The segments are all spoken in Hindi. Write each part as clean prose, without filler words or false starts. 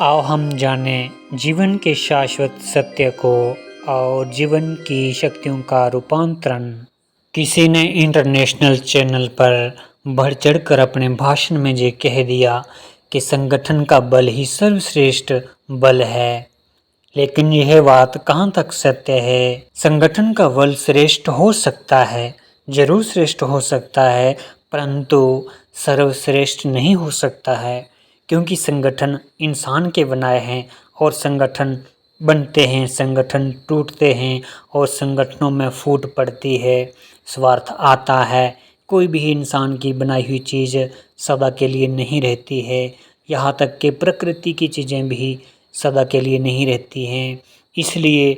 आओ हम जानें जीवन के शाश्वत सत्य को और जीवन की शक्तियों का रूपांतरण। किसी ने इंटरनेशनल चैनल पर बढ़ चढ़कर अपने भाषण में ये कह दिया कि संगठन का बल ही सर्वश्रेष्ठ बल है। लेकिन यह बात कहाँ तक सत्य है? संगठन का बल श्रेष्ठ हो सकता है, जरूर श्रेष्ठ हो सकता है, परंतु सर्वश्रेष्ठ नहीं हो सकता है, क्योंकि संगठन इंसान के बनाए हैं और संगठन बनते हैं, संगठन टूटते हैं और संगठनों में फूट पड़ती है, स्वार्थ आता है। कोई भी इंसान की बनाई हुई चीज़ सदा के लिए नहीं रहती है, यहाँ तक कि प्रकृति की चीज़ें भी सदा के लिए नहीं रहती हैं। इसलिए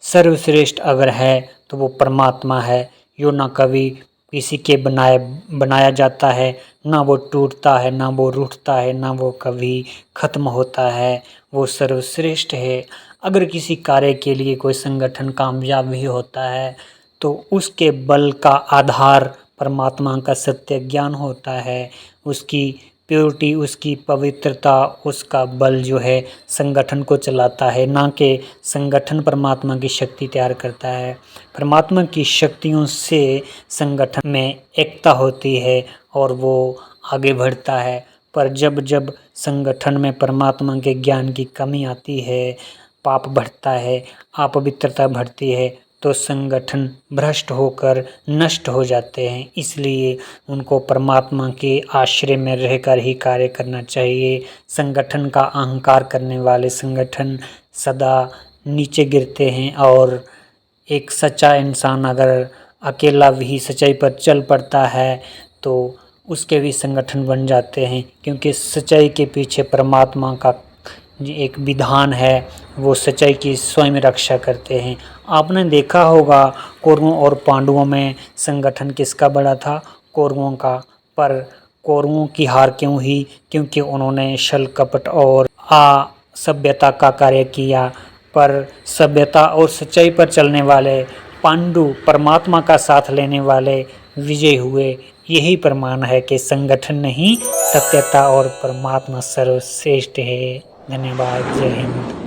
सर्वश्रेष्ठ अगर है तो वो परमात्मा है, यो ना कभी किसी के बनाया जाता है, ना वो टूटता है, ना वो रूठता है, ना वो कभी खत्म होता है, वो सर्वश्रेष्ठ है। अगर किसी कार्य के लिए कोई संगठन कामयाब भी होता है तो उसके बल का आधार परमात्मा का सत्य ज्ञान होता है, उसकी प्योरिटी, उसकी पवित्रता, उसका बल जो है संगठन को चलाता है, ना कि संगठन परमात्मा की शक्ति तैयार करता है। परमात्मा की शक्तियों से संगठन में एकता होती है और वो आगे बढ़ता है। पर जब जब संगठन में परमात्मा के ज्ञान की कमी आती है, पाप बढ़ता है, अपवित्रता बढ़ती है, तो संगठन भ्रष्ट होकर नष्ट हो जाते हैं। इसलिए उनको परमात्मा के आश्रय में रहकर ही कार्य करना चाहिए। संगठन का अहंकार करने वाले संगठन सदा नीचे गिरते हैं और एक सच्चा इंसान अगर अकेला भी सच्चाई पर चल पड़ता है तो उसके भी संगठन बन जाते हैं, क्योंकि सच्चाई के पीछे परमात्मा का एक विधान है, वो सच्चाई की स्वयं रक्षा करते हैं। आपने देखा होगा कौरवों और पांडवों में संगठन किसका बड़ा था? कौरवों का। पर कौरवों की हार क्यों हुई? क्योंकि उन्होंने छल कपट और असभ्यता का कार्य किया। पर सभ्यता और सच्चाई पर चलने वाले पांडु, परमात्मा का साथ लेने वाले विजय हुए। यही प्रमाण है कि संगठन नहीं, सत्यता और परमात्मा सर्वश्रेष्ठ है। धन्यवाद। जय हिंद।